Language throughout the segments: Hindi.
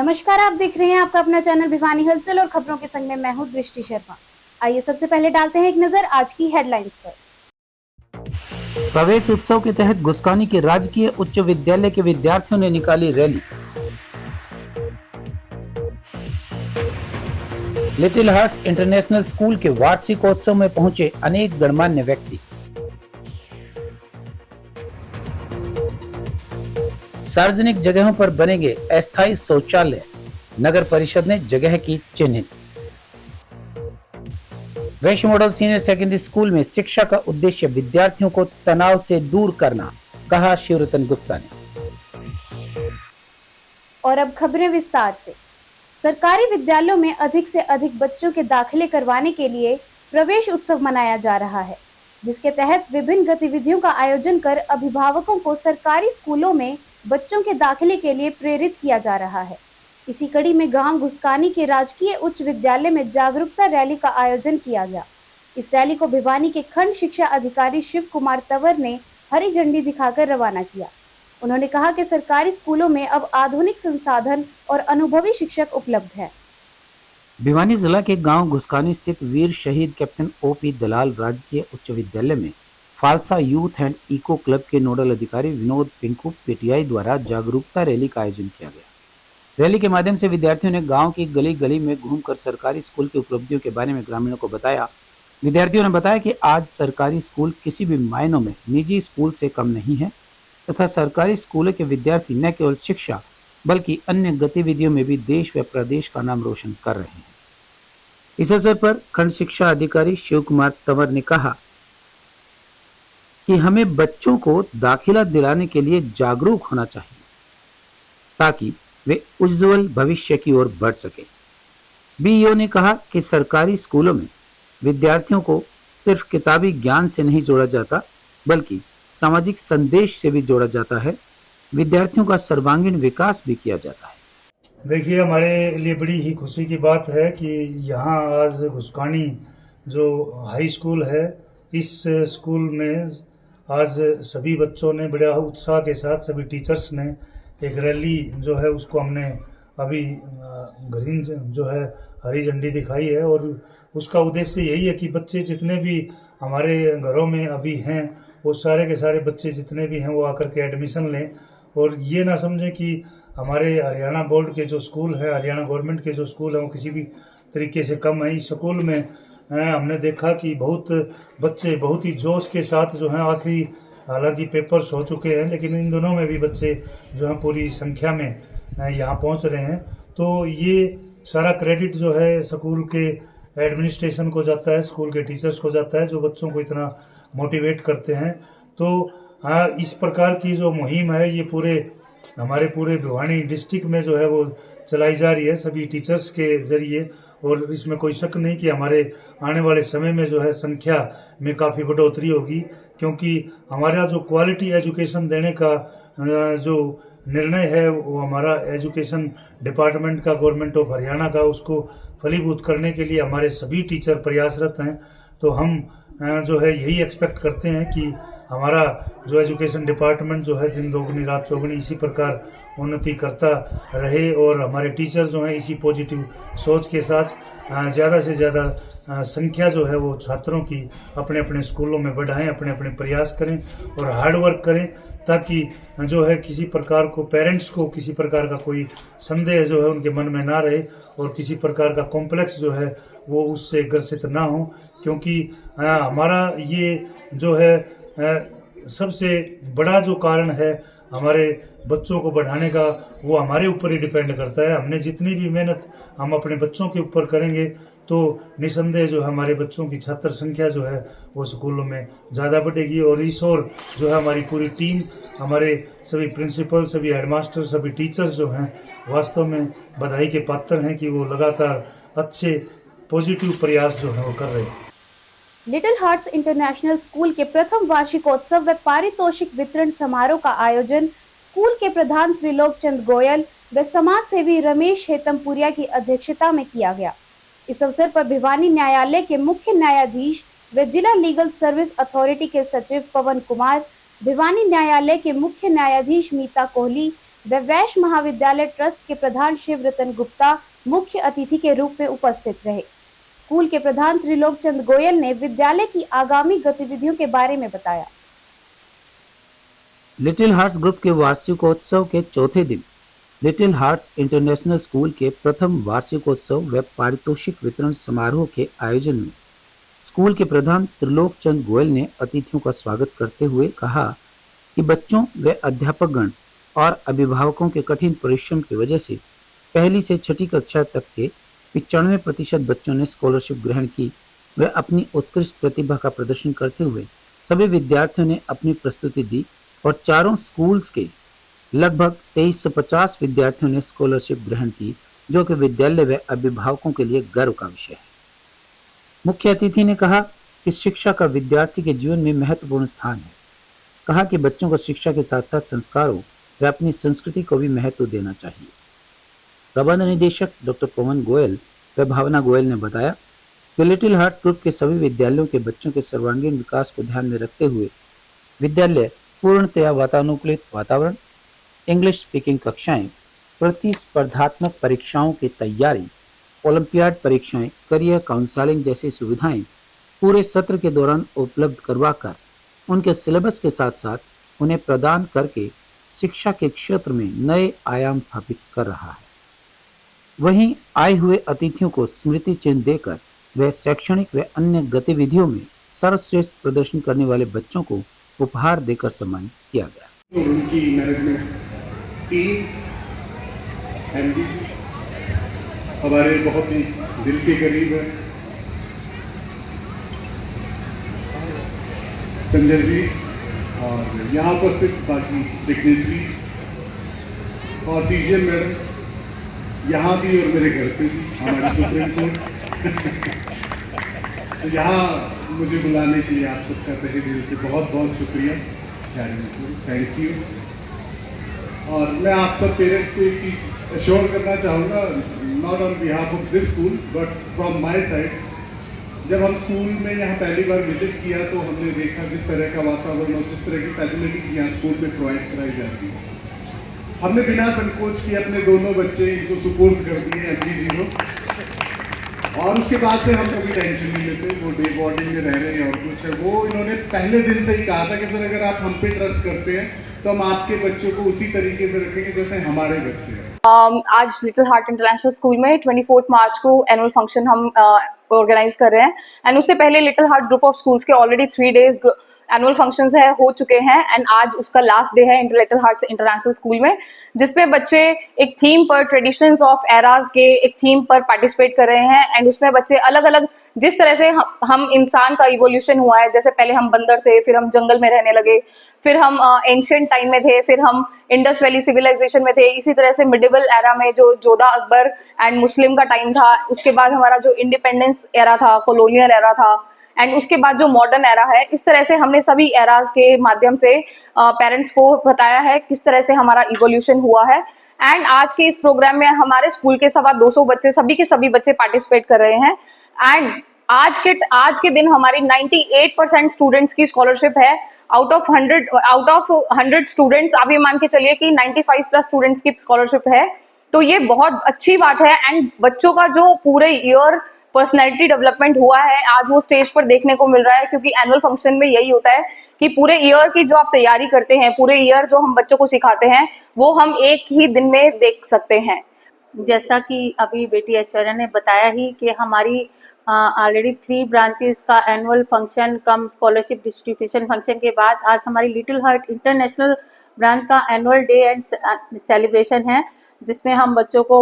नमस्कार, आप देख रहे हैं आपका अपना चैनल भिवानी हलचल और खबरों के संग में मैं हूं दृष्टि शर्मा। आइए सबसे पहले डालते हैं एक नजर आज की हेडलाइंस पर। प्रवेश उत्सव के तहत गुस्कानी के राजकीय उच्च विद्यालय के विद्यार्थियों ने निकाली rally. Little hearts international school के वार्षिकोत्सव में पहुंचे अनेक गणमान्य व्यक्ति। सार्वजनिक जगहों पर बनेंगे अस्थायी शौचालय, नगर परिषद ने जगह की चिन्हित। वैश्य मॉडल सीनियर सेकेंडरी स्कूल में शिक्षा का उद्देश्य विद्यार्थियों को तनाव से दूर करना, कहा शिवरतन गुप्ता ने। और अब खबरें विस्तार से। सरकारी विद्यालयों में अधिक से अधिक बच्चों के दाखिले करवाने के लिए प्रवेश उत्सव मनाया जा रहा है, जिसके तहत विभिन्न गतिविधियों का आयोजन कर अभिभावकों को सरकारी स्कूलों में बच्चों के दाखिले के लिए प्रेरित किया जा रहा है। इसी कड़ी में गांव घुसकानी के राजकीय उच्च विद्यालय में जागरूकता रैली का आयोजन किया गया। इस रैली को भिवानी के खंड शिक्षा अधिकारी शिव कुमार तंवर ने हरी झंडी दिखाकर रवाना किया। उन्होंने कहा कि सरकारी स्कूलों में अब आधुनिक संसाधन और अनुभवी शिक्षक उपलब्ध हैं। भिवानी जिला के गांव घुसकानी स्थित वीर शहीद कैप्टन ओपी दलाल राजकीय उच्च विद्यालय में फालसा यूथ एंड इको क्लब के नोडल अधिकारी विनोद पिंकू पीटीआई द्वारा जागरूकता रैली का आयोजन किया गया। रैली के माध्यम से विद्यार्थियों ने गांव की गली गली में घूमकर सरकारी स्कूल की उपलब्धियों के बारे में ग्रामीणों को बताया। विद्यार्थियों ने बताया कि आज सरकारी स्कूल किसी भी मायनों में निजी स्कूल से कम नहीं है तथा सरकारी स्कूलों के विद्यार्थी न केवल शिक्षा बल्कि अन्य गतिविधियों में भी देश व प्रदेश का नाम रोशन कर रहे हैं। इस अवसर पर खंड शिक्षा अधिकारी शिव कुमार तंवर ने कहा कि हमें बच्चों को दाखिला दिलाने के लिए जागरूक होना चाहिए ताकि वे उज्जवल भविष्य की ओर बढ़ सके। बीईओ ने कहा कि सरकारी स्कूलों में विद्यार्थियों को सिर्फ किताबी ज्ञान से नहीं जोड़ा जाता बल्कि सामाजिक संदेश से भी जोड़ा जाता है। विद्यार्थियों का सर्वांगीण विकास भी किया जाता है। देखिए, हमारे लिए बड़ी ही खुशी की बात है कि यहाँ आज घुसकानी जो हाई स्कूल है, इस स्कूल में आज सभी बच्चों ने बड़ा उत्साह के साथ, सभी टीचर्स ने एक रैली जो है उसको हमने अभी ग्रीन जो है हरी झंडी दिखाई है और उसका उद्देश्य यही है कि बच्चे जितने भी हमारे घरों में अभी हैं वो सारे के सारे बच्चे जितने भी हैं वो आकर के एडमिशन लें और ये ना समझें कि हमारे हरियाणा बोर्ड के जो स्कूल है, हरियाणा गवर्नमेंट के जो स्कूल हैं वो किसी भी तरीके से कम है। इस स्कूल में हमने देखा कि बहुत बच्चे बहुत ही जोश के साथ जो हैं, आखिरी हालांकि पेपर्स हो चुके हैं लेकिन इन दोनों में भी बच्चे जो हैं पूरी संख्या में यहाँ पहुँच रहे हैं। तो ये सारा क्रेडिट जो है स्कूल के एडमिनिस्ट्रेशन को जाता है, स्कूल के टीचर्स को जाता है जो बच्चों को इतना मोटिवेट करते हैं। तो हाँ, इस प्रकार की जो मुहिम है ये हमारे पूरे भिवानी डिस्ट्रिक्ट में जो है वो चलाई जा रही है सभी टीचर्स के जरिए और इसमें कोई शक नहीं कि हमारे आने वाले समय में जो है संख्या में काफ़ी बढ़ोतरी होगी, क्योंकि हमारा जो क्वालिटी एजुकेशन देने का जो निर्णय है वो हमारा एजुकेशन डिपार्टमेंट का, गवर्नमेंट ऑफ हरियाणा का, उसको फलीभूत करने के लिए हमारे सभी टीचर प्रयासरत हैं। तो हम जो है यही एक्सपेक्ट करते हैं कि हमारा जो एजुकेशन डिपार्टमेंट जो है दिन दोगुनी रात चौगुनी इसी प्रकार उन्नति करता रहे और हमारे टीचर जो हैं इसी पॉजिटिव सोच के साथ ज़्यादा से ज़्यादा संख्या जो है वो छात्रों की अपने अपने स्कूलों में बढ़ाएं, अपने अपने प्रयास करें और हार्ड वर्क करें ताकि जो है किसी प्रकार को पेरेंट्स को किसी प्रकार का कोई संदेह जो है उनके मन में ना रहे और किसी प्रकार का कॉम्प्लेक्स जो है वो उससे ग्रसित ना हो, क्योंकि हमारा ये जो है सबसे बड़ा जो कारण है हमारे बच्चों को बढ़ाने का वो हमारे ऊपर ही डिपेंड करता है। हमने जितनी भी मेहनत हम अपने बच्चों के ऊपर करेंगे तो निसंदेह जो है हमारे बच्चों की छात्र संख्या जो है वो स्कूलों में ज़्यादा बढ़ेगी और इस ओर जो है हमारी पूरी टीम, हमारे सभी प्रिंसिपल, सभी हेडमास्टर, सभी टीचर्स जो हैं वास्तव में बधाई के पात्र हैं कि वो लगातार अच्छे पॉजिटिव प्रयास जो है वो कर रहे हैं। लिटिल हार्ट्स इंटरनेशनल स्कूल के प्रथम वार्षिकोत्सव व पारितोषिक वितरण समारोह का आयोजन स्कूल के प्रधान त्रिलोक चंद गोयल व समाज सेवी रमेश हेतमपुरिया की अध्यक्षता में किया गया। इस अवसर पर भिवानी न्यायालय के मुख्य न्यायाधीश व जिला लीगल सर्विस अथॉरिटी के सचिव पवन कुमार, भिवानी न्यायालय के मुख्य न्यायाधीश मीता कोहली, देवराश महाविद्यालय ट्रस्ट के प्रधान शिव रतन गुप्ता मुख्य अतिथि के रूप में उपस्थित रहे। स्कूल के प्रधान त्रिलोक चंद गोयल ने विद्यालय की आगामी गतिविधियों के बारे में बताया। लिटिल हार्ट्स ग्रुप के वार्षिकोत्सव के चौथे दिन लिटिल हार्ट्स इंटरनेशनल स्कूल के प्रथम वार्षिकोत्सव व पारितोषिक वितरण समारोह के आयोजन में स्कूल के प्रधान त्रिलोक चंद गोयल ने अतिथियों का स्वागत करते हुए कहा कि बच्चों व अध्यापकगण और अभिभावकों के कठिन परिश्रम की वजह से पहली से छठी कक्षा तक के 95% बच्चों ने स्कॉलरशिप ग्रहण की व अपनी उत्कृष्ट प्रतिभा का प्रदर्शन करते हुए सभी विद्यार्थियों ने अपनी प्रस्तुति दी और चारों स्कूल्स के लगभग 2350 विद्यार्थियों ने स्कॉलरशिप ग्रहण की, जो कि विद्यालय व अभिभावकों के लिए गर्व का विषय है। मुख्य अतिथि ने कहा कि शिक्षा का विद्यार्थी के जीवन में महत्वपूर्ण स्थान है। कहा कि बच्चों को शिक्षा के साथ साथ संस्कारों व अपनी संस्कृति को भी महत्व देना चाहिए। प्रबंध निदेशक डॉक्टर पवन गोयल व भावना गोयल ने बताया कि लिटिल हार्ट्स ग्रुप के सभी विद्यालयों के बच्चों के सर्वांगीण विकास को ध्यान में रखते हुए विद्यालय पूर्णतया वातानुकूलित वातावरण, इंग्लिश स्पीकिंग कक्षाएं, प्रतिस्पर्धात्मक परीक्षाओं की तैयारी, ओलंपियाड परीक्षाएं, करियर काउंसलिंग जैसी सुविधाएं पूरे सत्र के दौरान उपलब्ध करवाकर उनके सिलेबस के साथ साथ उन्हें प्रदान करके शिक्षा के क्षेत्र में नए आयाम स्थापित कर रहा है। वहीं आए हुए अतिथियों को स्मृति चिन्ह देकर व शैक्षणिक व अन्य गतिविधियों में सर्वश्रेष्ठ प्रदर्शन करने वाले बच्चों को उपहार देकर सम्मानित किया गया। उनकी मैनेजमेंट टीम एमडी हमारे बहुत ही दिल के करीब है। संजय जी और यहाँ उपस्थित बाकी डिग्नेटरी और सीजीएम मैडम यहाँ भी और मेरे घर पे भी, हमारे सुप्रीम कोर्ट तो यहाँ मुझे बुलाने के लिए आप सबका तहे दिल से बहुत बहुत शुक्रिया, थैंक यू। और मैं आप सब पेरेंट्स को एक चीज़ एश्योर करना चाहूँगा, not on behalf of this school but from my side, जब हम स्कूल में यहाँ पहली बार विजिट किया तो हमने देखा जिस तरह का वातावरण और जिस तरह की फैसिलिटीज यहाँ स्कूल में प्रोवाइड कराई जाती है, हमने बिना संकोच किए अपने दोनों बच्चे इनको सुपुर्द कर दिए एमडी जी को, और उसके बाद से हम कभी टेंशन नहीं लेते। वो डे बोर्डिंग में रह रहे हैं और कुछ है, वो इन्होंने पहले दिन से ही कहा था कि सर अगर आप हम पे ट्रस्ट करते हैं तो हम आपके बच्चों को उसी तरीके से रखेंगे जैसे हमारे बच्चे हैं। आज लिटिल हार्ट इंटरनेशनल स्कूल में 24 मार्च को एनुअल फंक्शन हम ऑर्गेनाइज कर रहे हैं एंड उससे पहले little heart group of schools के ऑलरेडी 3 डेज एनुअल फंक्शंस हो चुके हैं एंड आज उसका लास्ट डे है लिटिल हार्ट्स इंटरनेशनल स्कूल में, जिसमें बच्चे एक थीम पर ट्रेडिशंस ऑफ एराज के एक थीम पर पार्टिसिपेट कर रहे हैं एंड उसमें बच्चे अलग अलग जिस तरह से हम इंसान का इवोल्यूशन हुआ है, जैसे पहले हम बंदर थे, फिर हम जंगल में रहने लगे, फिर हम एंशिएंट टाइम में थे, फिर हम इंडस वैली सिविलाइजेशन में थे, इसी तरह से मिडिवल एरा में जो जोधा अकबर एंड मुस्लिम का टाइम था, उसके बाद हमारा जो इंडिपेंडेंस एरा था, कॉलोनियल एरा था एंड उसके बाद जो मॉडर्न एरा है, इस तरह से हमने सभी एराज के माध्यम से पेरेंट्स को बताया है किस तरह से हमारा इवोल्यूशन हुआ है। एंड आज के इस प्रोग्राम में हमारे स्कूल के सवा 200 बच्चे, सभी के सभी बच्चे पार्टिसिपेट कर रहे हैं एंड आज के दिन हमारी 98% स्टूडेंट्स की स्कॉलरशिप है। आउट ऑफ 100 स्टूडेंट्स आप ये मान के चलिए कि 95+ स्टूडेंट्स की स्कॉलरशिप है, तो ये बहुत अच्छी बात है एंड बच्चों का जो पूरे ईयर पर्सनैलिटी डेवलपमेंट हुआ है आज वो स्टेज पर देखने को मिल रहा है, क्योंकि एनुअल फंक्शन में यही होता है कि पूरे ईयर की जो आप तैयारी करते हैं, पूरे ईयर जो हम बच्चों को सिखाते हैं, वो हम एक ही दिन में देख सकते हैं। जैसा कि अभी बेटी ऐश्वर्या ने बताया ही कि हमारी ऑलरेडी 3 ब्रांचेस का एनुअल फंक्शन कम स्कॉलरशिप डिस्ट्रीब्यूशन फंक्शन के बाद आज हमारी लिटिल हार्ट इंटरनेशनल ब्रांच का एनुअल डे एंड सेलिब्रेशन है, जिसमें हम बच्चों को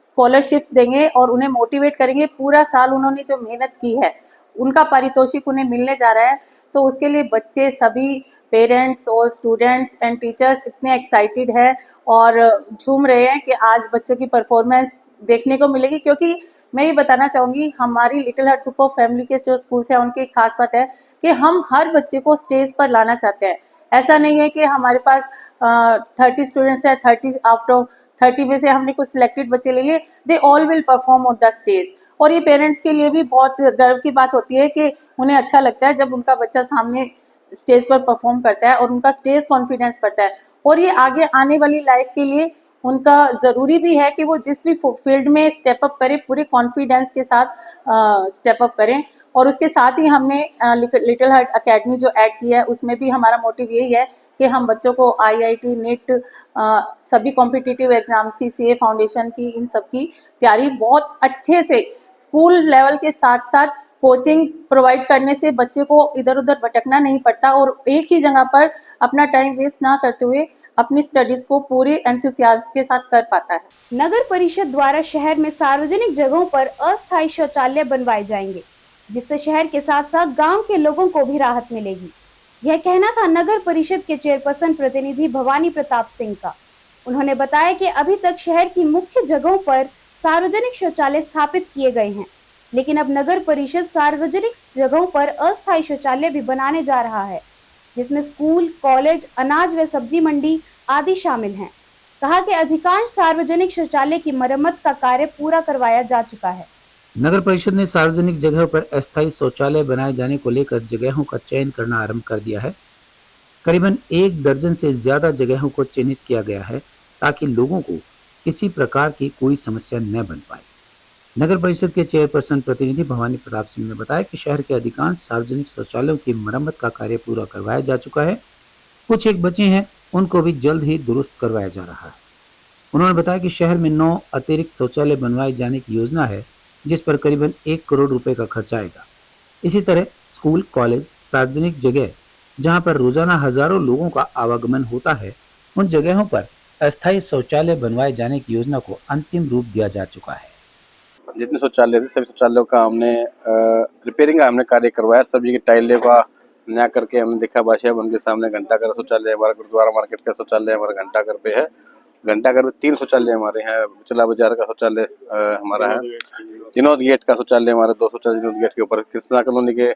स्कॉलरशिप्स देंगे और उन्हें मोटिवेट करेंगे। पूरा साल उन्होंने जो मेहनत की है उनका पारितोषिक उन्हें मिलने जा रहा है, तो उसके लिए बच्चे सभी पेरेंट्स और स्टूडेंट्स एंड टीचर्स इतने एक्साइटेड हैं और झूम रहे हैं कि आज बच्चों की परफॉर्मेंस देखने को मिलेगी। क्योंकि मैं ये बताना चाहूँगी हमारी little heart group of family के जो स्कूल्स हैं उनकी एक खास बात है कि हम हर बच्चे को स्टेज पर लाना चाहते हैं। ऐसा नहीं है कि हमारे पास 30 स्टूडेंट्स हैं, 30 आउट ऑफ 30 में से हमने कुछ सिलेक्टेड बच्चे ले लिए, they all will perform on the stage. और ये पेरेंट्स के लिए भी बहुत गर्व की बात होती है कि उन्हें अच्छा लगता है जब उनका बच्चा सामने स्टेज पर परफॉर्म करता है और उनका स्टेज कॉन्फिडेंस बढ़ता है, और ये आगे आने वाली लाइफ के लिए उनका ज़रूरी भी है कि वो जिस भी फील्ड में स्टेप अप करें पूरे कॉन्फिडेंस के साथ स्टेप अप करें। और उसके साथ ही हमने लिटिल हार्ट एकेडमी जो ऐड किया है उसमें भी हमारा मोटिव यही है कि हम बच्चों को आईआईटी, नीट, सभी कॉम्पिटिटिव एग्जाम्स की, सीए फाउंडेशन की, इन सब की तैयारी बहुत अच्छे से स्कूल लेवल के साथ साथ कोचिंग प्रोवाइड करने से बच्चे को इधर उधर भटकना नहीं पड़ता और एक ही जगह पर अपना टाइम वेस्ट ना करते हुए अपनी स्टडीज को पूरे एंथुसियाज्म के साथ कर पाता है। नगर परिषद द्वारा शहर में सार्वजनिक जगहों पर अस्थायी शौचालय बनवाए जाएंगे, जिससे शहर के साथ साथ गांव के लोगों को भी राहत मिलेगी। यह कहना था नगर परिषद के चेयरपर्सन प्रतिनिधि भवानी प्रताप सिंह का। उन्होंने बताया कि अभी तक शहर की मुख्य जगहों पर सार्वजनिक शौचालय स्थापित किए गए हैं, लेकिन अब नगर परिषद सार्वजनिक जगहों पर अस्थायी शौचालय भी बनाने जा रहा है, जिसमें स्कूल, कॉलेज, अनाज व सब्जी मंडी आदि शामिल हैं। कहा कि अधिकांश सार्वजनिक शौचालय की मरम्मत का कार्य पूरा करवाया जा चुका है। नगर परिषद ने सार्वजनिक जगहों पर अस्थायी शौचालय बनाए जाने को लेकर जगहों का चयन करना आरंभ कर दिया है। करीबन 1 दर्जन से ज्यादा जगहों को चिन्हित किया गया है ताकि लोगों को किसी प्रकार की कोई समस्या न बन पाए। नगर परिषद के चेयरपर्सन प्रतिनिधि भवानी प्रताप सिंह ने बताया कि शहर के अधिकांश सार्वजनिक शौचालयों की मरम्मत का कार्य पूरा करवाया जा चुका है। कुछ एक बचे हैं, उनको भी जल्द ही दुरुस्त करवाया जा रहा है। उन्होंने बताया कि शहर में 9 अतिरिक्त शौचालय बनवाए जाने की योजना है, जिस पर करीबन 1 करोड़ रुपए का खर्च आएगा। इसी तरह स्कूल, कॉलेज, सार्वजनिक जगह जहां पर रोजाना हजारों लोगों का आवागमन होता है, उन जगहों पर अस्थायी शौचालय बनवाए जाने की योजना को अंतिम रूप दिया जा चुका है। जितने शौचालय थे सभी शौचालयों का हमने रिपेयरिंग का हमने कार्य करवाया। सभी की टाइलों का नया करके हमने देखा। बादशाह उनके सामने घंटाघर शौचालय, हमारा गुरुद्वारा मार्केट का शौचालय हमारा घंटाघर पे है। घंटाघर में 3 शौचालय हमारे हैं। चला बाजार का शौचालय हमारा है। विनोद गेट का शौचालय हमारे 2 शौचालय विनोद गेट के ऊपर। कृष्णा कॉलोनी के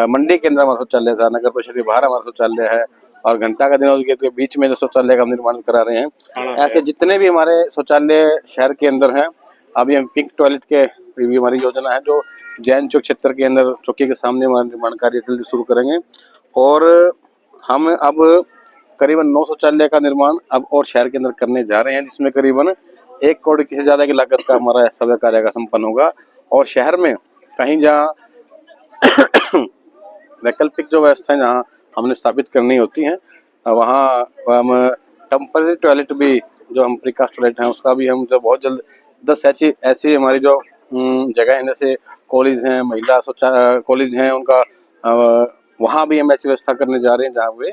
मंडी के अंदर हमारा शौचालय था। नगर परिषद के बाहर हमारा शौचालय है और घंटा का विनोद गेट के बीच में जो शौचालय का निर्माण करा रहे हैं। ऐसे जितने भी हमारे शौचालय शहर के अंदर हैं, अभी हम पिंक टॉयलेट के भी हमारी योजना है जो जैन चौक क्षेत्र के अंदर चौकी के सामने हमारा निर्माण कार्य जल्दी शुरू करेंगे। और हम अब करीबन 9 शौचालय का निर्माण अब और शहर के अंदर करने जा रहे हैं, जिसमें करीबन 1 करोड़ से ज्यादा की लागत का हमारा सभी कार्य का संपन्न होगा। और शहर में कहीं जहाँ वैकल्पिक जो व्यवस्थाएं जहाँ हमने स्थापित करनी होती हैं, वहाँ हम टेम्पररी टॉयलेट भी जो हम प्रीकास्ट टॉयलेट हैं उसका भी हम जो बहुत जल्द 10 ऐसी हमारी जो जगह है, जैसे कॉलेज हैं, महिला कॉलेज हैं, उनका वहाँ भी हम ऐसी व्यवस्था करने जा रहे हैं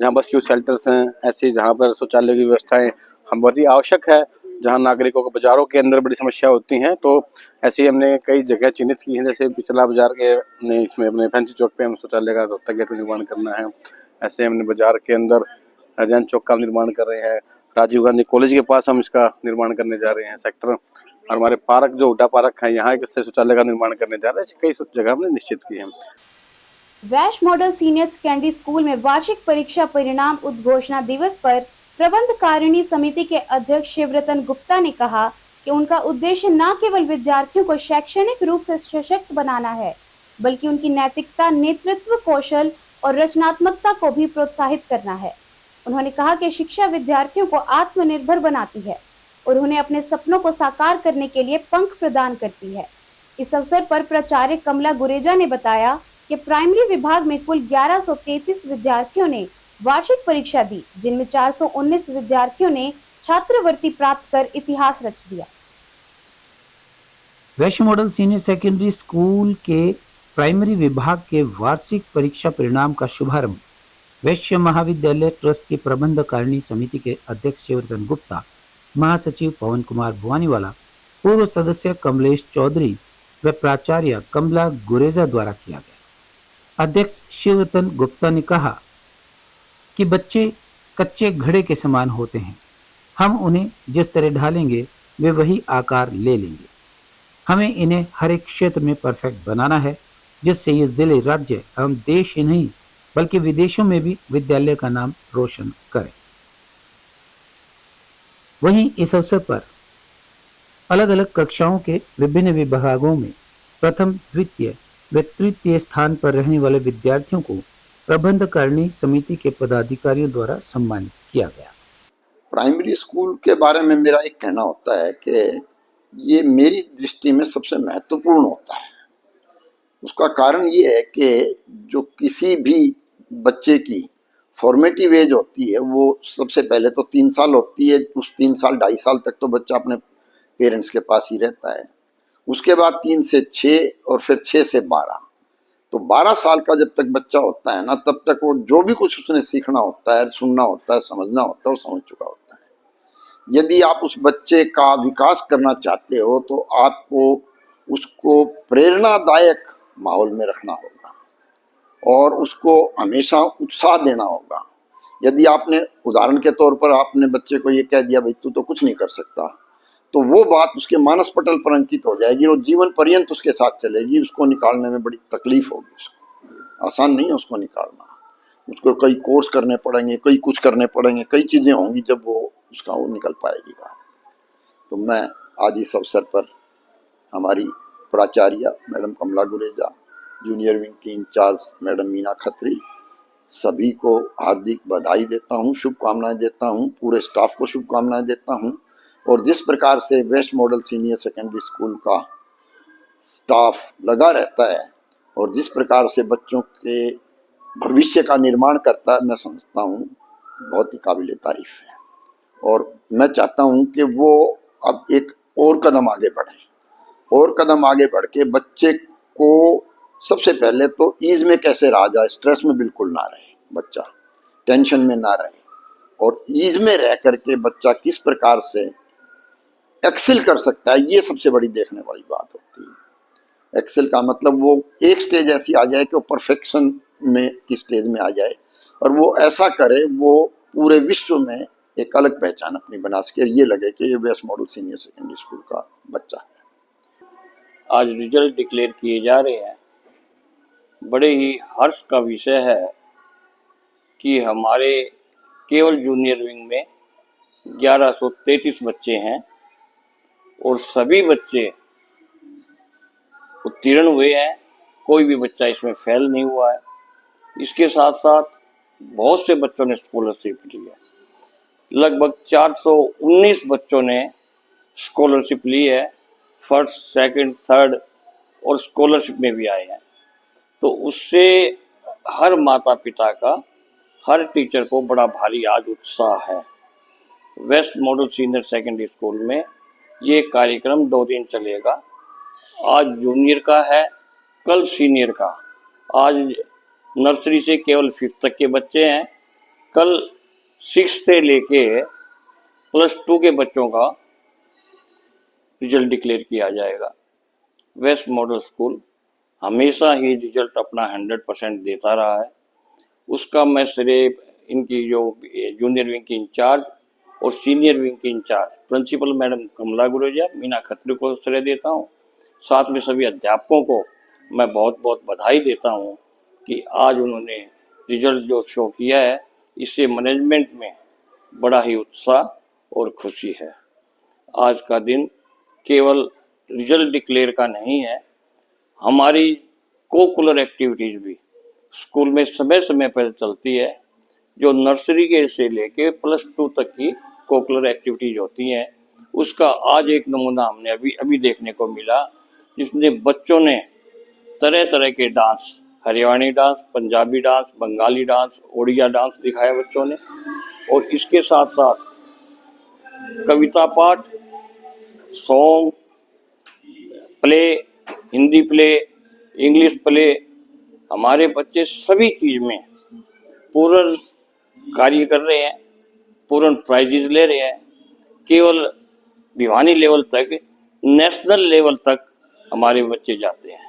जहाँ बस क्यू शेल्टर्स हैं, ऐसी जहाँ पर शौचालय की व्यवस्थाएं हम बहुत ही आवश्यक है। जहाँ नागरिकों को बाजारों के अंदर बड़ी समस्या होती हैं, तो ऐसी हमने कई जगह चिन्हित की हैं। जैसे पिछला बाजार के इसमें अपने फैंसी चौक पे हम शौचालय का रोहतक गेट निर्माण करना है। ऐसे हमने बाजार के अंदर जैन चौक का निर्माण कर रहे हैं। राजीव गांधी कॉलेज के पास हम इसका निर्माण करने जा रहे हैं सेक्टर। और हमारे पार्क जो हुड्डा पार्क है, यहाँ एक शौचालय का निर्माण करने जा रहे हैं। कई जगह हमने निश्चित की है। वैश मॉडल सीनियर सेकेंडरी स्कूल में वार्षिक परीक्षा परिणाम उद्घोषणा दिवस पर प्रबंधकारिणी समिति के अध्यक्ष शिवरतन गुप्ता ने कहा कि उनका उद्देश्य न केवल विद्यार्थियों को शैक्षणिक रूप से सशक्त बनाना है, बल्कि उनकी नैतिकता, नेतृत्व कौशल और रचनात्मकता को भी प्रोत्साहित करना है। उन्होंने कहा कि शिक्षा विद्यार्थियों को आत्मनिर्भर बनाती है और उन्हें अपने सपनों को साकार करने के लिए पंख प्रदान करती है। इस अवसर पर प्राचार्य कमला गुरेजा ने बताया कि प्राइमरी विभाग में कुल 1133 विद्यार्थियों ने वार्षिक परीक्षा दी, जिनमें 419 विद्यार्थियों ने छात्रवृत्ति प्राप्त कर इतिहास रच दिया। वैश्य मॉडल सीनियर सेकेंडरी स्कूल के प्राइमरी विभाग के वार्षिक परीक्षा परिणाम का शुभारंभ वैश्य महाविद्यालय ट्रस्ट की प्रबंधकारिणी समिति के अध्यक्ष शिवरतन गुप्ता, महासचिव पवन कुमार भुवानीवाला, पूर्व सदस्य कमलेश चौधरी व प्राचार्य कमला गुरेजा द्वारा किया गया। अध्यक्ष शिवरतन गुप्ता ने कहा कि बच्चे कच्चे घड़े के समान होते हैं। हम उन्हें जिस तरह ढालेंगे वे वही आकार ले लेंगे। हमें इन्हें हर एक क्षेत्र में परफेक्ट बनाना है, जिससे ये जिले, राज्य एवं देश ही नहीं बल्कि विदेशों में भी विद्यालय का नाम रोशन करें। वहीं इस अवसर पर अलग अलग कक्षाओं के विभिन्न विभागों में प्रथम, द्वितीय व तृतीय स्थान पर रहने वाले विद्यार्थियों को प्रबंधकारिणी समिति के पदाधिकारियों द्वारा सम्मानित किया गया। प्राइमरी स्कूल के बारे में मेरा एक कहना होता है कि ये मेरी दृष्टि में सबसे महत्वपूर्ण होता है। उसका कारण ये है कि जो किसी भी बच्चे की फॉर्मेटिव एज होती है वो सबसे पहले तो 3 साल होती है। उस 3 साल 2.5 साल तक तो बच्चा अपने पेरेंट्स के पास ही रहता है। उसके बाद 3 से 6 और फिर 6 से 12। तो 12 साल का जब तक बच्चा होता है ना, तब तक वो जो भी कुछ उसने सीखना होता है, सुनना होता है, समझना होता है, वो समझ चुका होता है। यदि आप उस बच्चे का विकास करना चाहते हो तो आपको उसको प्रेरणादायक माहौल में रखना होगा और उसको हमेशा उत्साह देना होगा। यदि आपने उदाहरण के तौर पर आपने बच्चे को ये कह दिया भाई तू तो कुछ नहीं कर सकता, तो वो बात उसके मानस पटल पर अंकित हो जाएगी और जीवन पर्यंत उसके साथ चलेगी। उसको निकालने में बड़ी तकलीफ होगी, उसको आसान नहीं है उसको निकालना। उसको कई कोर्स करने पड़ेंगे, कई कुछ करने पड़ेंगे, कई चीजें होंगी जब वो निकल पाएगी बात। तो मैं आज इस अवसर पर हमारी प्राचार्य मैडम कमला गुरेजा, जूनियर विंग की इंचार्ज मैडम मीना खत्री, सभी को हार्दिक बधाई देता हूँ, शुभकामनाएं देता हूँ, पूरे स्टाफ को शुभकामनाएं देता हूँ। और जिस प्रकार से west model senior secondary school का स्टाफ लगा रहता है और जिस प्रकार से बच्चों के भविष्य का निर्माण करता है, मैं समझता हूँ बहुत ही काबिले तारीफ है। और मैं चाहता हूँ कि वो अब एक और कदम आगे बढ़े और कदम आगे बढ़ के बच्चे को सबसे पहले तो ईज में कैसे रहा जाए, स्ट्रेस में बिल्कुल ना रहे बच्चा, टेंशन में ना रहे, और ईज में रह करके बच्चा किस प्रकार से एक्सेल कर सकता है, ये सबसे बड़ी देखने वाली बात होती है। एक्सेल का मतलब वो एक स्टेज ऐसी आ जाए कि वो परफेक्शन में की स्टेज में आ जाए और वो ऐसा करे वो पूरे विश्व में एक अलग पहचान अपनी बना सके, ये लगे कि ये west model senior secondary school का बच्चा है। आज रिजल्ट डिक्लेयर किए जा रहे हैं। बड़े ही हर्ष का विषय है कि हमारे केवल जूनियर विंग में 1133 बच्चे हैं और सभी बच्चे उत्तीर्ण हुए हैं, कोई भी बच्चा इसमें फेल नहीं हुआ है। इसके साथ साथ बहुत से बच्चों ने स्कॉलरशिप ली है, लगभग 419 बच्चों ने स्कॉलरशिप ली है, फर्स्ट, सेकंड, थर्ड और स्कॉलरशिप में भी आए हैं। तो उससे हर माता पिता का, हर टीचर को बड़ा भारी आज उत्साह है। West model senior secondary school में ये कार्यक्रम 2 दिन चलेगा। आज जूनियर का है, कल सीनियर का। आज नर्सरी से केवल 5th तक के बच्चे हैं, कल 6 से लेके +2 के बच्चों का रिजल्ट डिक्लेयर किया जाएगा। वेस्ट मॉडल स्कूल हमेशा ही रिजल्ट अपना 100% देता रहा है। उसका मैं श्रेय इनकी जो जूनियर विंग की इंचार्ज और सीनियर विंग की इंचार्ज प्रिंसिपल मैडम कमला गुरेजा, मीना खत्री को श्रेय देता हूँ। साथ में सभी अध्यापकों को मैं बहुत बहुत बधाई देता हूँ कि आज उन्होंने रिजल्ट जो शो किया है, इससे मैनेजमेंट में बड़ा ही उत्साह और खुशी है। आज का दिन केवल रिजल्ट डिक्लेयर का नहीं है, हमारी कोकुलर एक्टिविटीज भी स्कूल में समय समय पर चलती है। जो नर्सरी के से लेके +2 तक की कोकुलर एक्टिविटीज होती हैं, उसका आज एक नमूना हमने अभी देखने को मिला, जिसमें बच्चों ने तरह तरह के dance, Haryanvi dance, Punjabi dance, Bengali dance, Odia dance दिखाया बच्चों ने। और इसके साथ साथ कविता पाठ, song, play, Hindi play, English play, हमारे बच्चे सभी चीज में पूर्ण कार्य कर रहे हैं, पूर्ण प्राइजेज ले रहे हैं। केवल भिवानी लेवल तक, नेशनल लेवल तक हमारे बच्चे जाते हैं।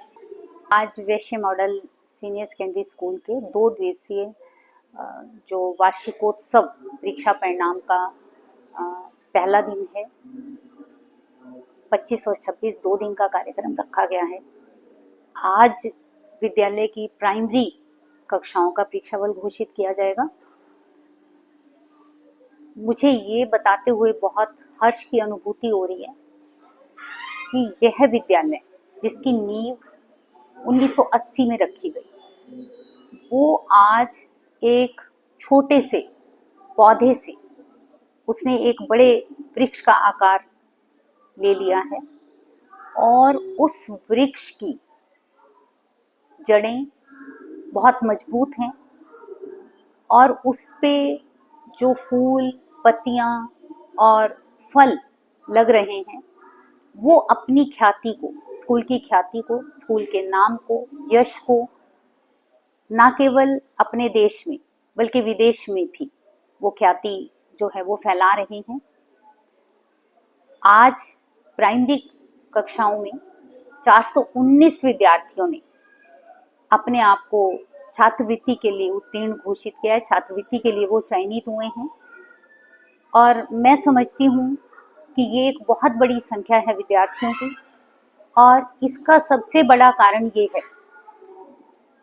आज वैश्य मॉडल सीनियर सेकेंडरी स्कूल के 2 दिवसीय जो वार्षिकोत्सव परीक्षा परिणाम का पहला दिन है। 25 और 26 2 दिन का कार्यक्रम रखा गया है। आज विद्यालय की प्राइमरी कक्षाओं का परीक्षा फल घोषित किया जाएगा। मुझे ये बताते हुए बहुत हर्ष की अनुभूति हो रही है कि यह विद्यालय जिसकी नींव 1980 में रखी गई, वो आज एक छोटे से पौधे से उसने एक बड़े वृक्ष का आकार ले लिया है और उस वृक्ष की जड़ें बहुत मजबूत हैं और उस पे जो फूल, पत्तियां और फल लग रहे हैं वो अपनी ख्याति को, स्कूल की ख्याति को, स्कूल के नाम को, यश को ना केवल अपने देश में बल्कि विदेश में भी वो ख्याति जो है वो फैला रहे हैं। आज प्राइमरी कक्षाओं में 419 विद्यार्थियों ने अपने आप को छात्रवृत्ति के लिए उत्तीर्ण घोषित किया है, छात्रवृत्ति के लिए वो चयनित हुए हैं और मैं समझती हूँ कि ये एक बहुत बड़ी संख्या है विद्यार्थियों की और इसका सबसे बड़ा कारण ये है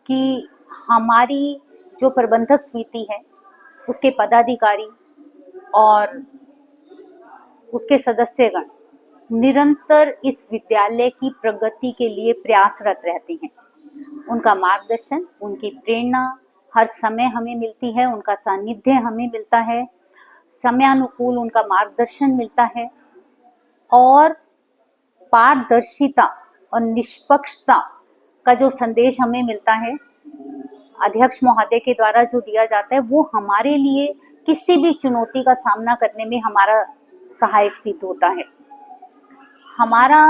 कि हमारी जो प्रबंधक समिति है उसके पदाधिकारी और उसके सदस्यगण निरंतर इस विद्यालय की प्रगति के लिए प्रयासरत रहते हैं। उनका मार्गदर्शन, उनकी प्रेरणा हर समय हमें मिलती है, उनका सानिध्य हमें मिलता है, समयानुकूल उनका मार्गदर्शन मिलता है और पारदर्शिता और निष्पक्षता का जो संदेश हमें मिलता है अध्यक्ष महोदय के द्वारा जो दिया जाता है वो हमारे लिए किसी भी चुनौती का सामना करने में हमारा सहायक सिद्ध होता है। हमारा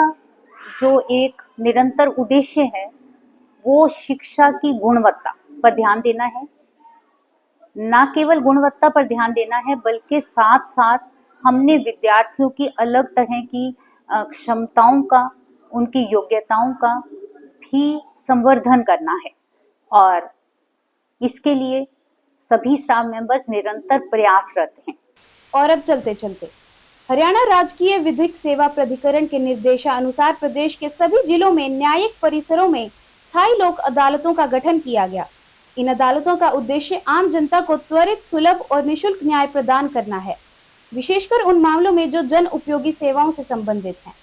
जो एक निरंतर उद्देश्य है वो शिक्षा की गुणवत्ता पर ध्यान देना है, ना केवल गुणवत्ता पर ध्यान देना है बल्कि साथ साथ हमने विद्यार्थियों की अलग तरह की क्षमताओं का, उनकी योग्यताओं का भी संवर्धन करना है और इसके लिए सभी स्टाफ मेंबर्स निरंतर प्रयासरत हैं। और अब चलते चलते हरियाणा राजकीय विधिक सेवा प्राधिकरण के निर्देशानुसार प्रदेश के सभी जिलों में न्यायिक परिसरों में स्थायी लोक अदालतों का गठन किया गया। इन अदालतों का उद्देश्य आम जनता को त्वरित, सुलभ और निःशुल्क न्याय प्रदान करना है, विशेषकर उन मामलों में जो जन उपयोगी सेवाओं से संबंधित हैं।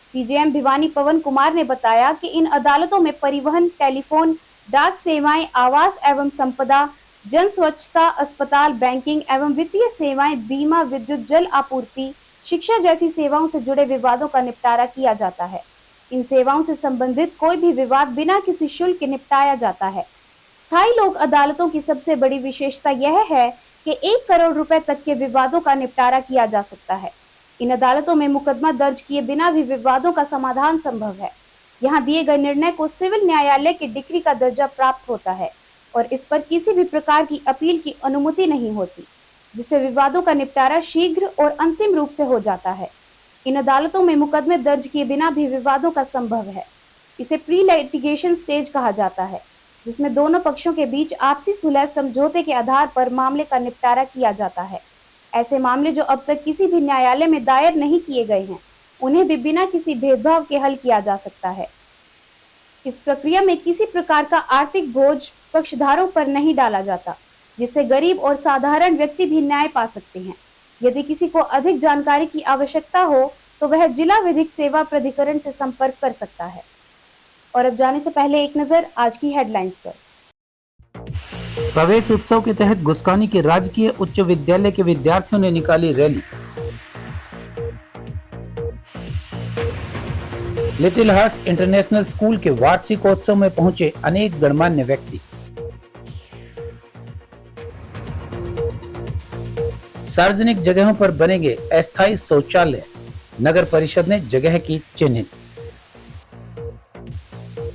सीजेएम भिवानी पवन कुमार ने बताया कि इन अदालतों में परिवहन, टेलीफोन, डाक सेवाएं, आवास एवं संपदा, जन स्वच्छता, अस्पताल, बैंकिंग एवं वित्तीय सेवाएं, बीमा, विद्युत, जल आपूर्ति, शिक्षा जैसी सेवाओं से जुड़े विवादों का निपटारा किया जाता है। इन सेवाओं से संबंधित कोई भी विवाद बिना किसी शुल्क के निपटाया जाता है। स्थायी लोक अदालतों की सबसे बड़ी विशेषता यह है कि 1 करोड़ रुपए तक के विवादों का निपटारा किया जा सकता है। इन अदालतों में मुकदमा दर्ज किए बिना भी विवादों का समाधान संभव है। यहाँ दिए गए निर्णय को सिविल न्यायालय की डिग्री का दर्जा प्राप्त होता है और इस पर किसी भी प्रकार की अपील की अनुमति नहीं होती, जिससे विवादों का निपटारा शीघ्र और अंतिम रूप से हो जाता है। इन अदालतों में मुकदमे दर्ज किए बिना भी विवादों का संभव है। इसे प्री लिटिगेशन स्टेज कहा जाता है, जिसमें दोनों पक्षों के बीच आपसी सुलह समझौते के आधार पर मामले का निपटारा किया जाता है। ऐसे मामले जो अब तक किसी भी न्यायालय में दायर नहीं किए गए हैं, उन्हें भी बिना किसी भेदभाव के हल किया जा सकता है। इस प्रक्रिया में किसी प्रकार का आर्थिक बोझ पक्षधारों पर नहीं डाला जाता, जिससे गरीब और साधारण व्यक्ति भी न्याय पा सकते हैं। यदि किसी को अधिक जानकारी की आवश्यकता हो तो वह जिला विधिक सेवा प्राधिकरण से संपर्क कर सकता है। और अब जाने से पहले एक नजर आज की हेडलाइंस पर। प्रवेश उत्सव के तहत गुस्कानी के राजकीय उच्च विद्यालय के विद्यार्थियों ने निकाली rally. Little hearts international school के वार्षिकोत्सव में पहुंचे अनेक गणमान्य व्यक्ति। सार्वजनिक जगहों पर बनेंगे अस्थायी शौचालय, नगर परिषद ने जगह की चिन्हित।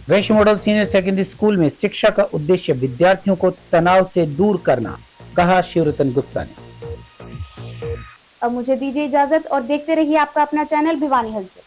वैश्य मॉडल सीनियर सेकेंडरी स्कूल में शिक्षा का उद्देश्य विद्यार्थियों को तनाव से दूर करना, कहा शिवरतन गुप्ता ने। अब मुझे दीजिए इजाजत और देखते रहिए आपका अपना चैनल भिवानी हलचल।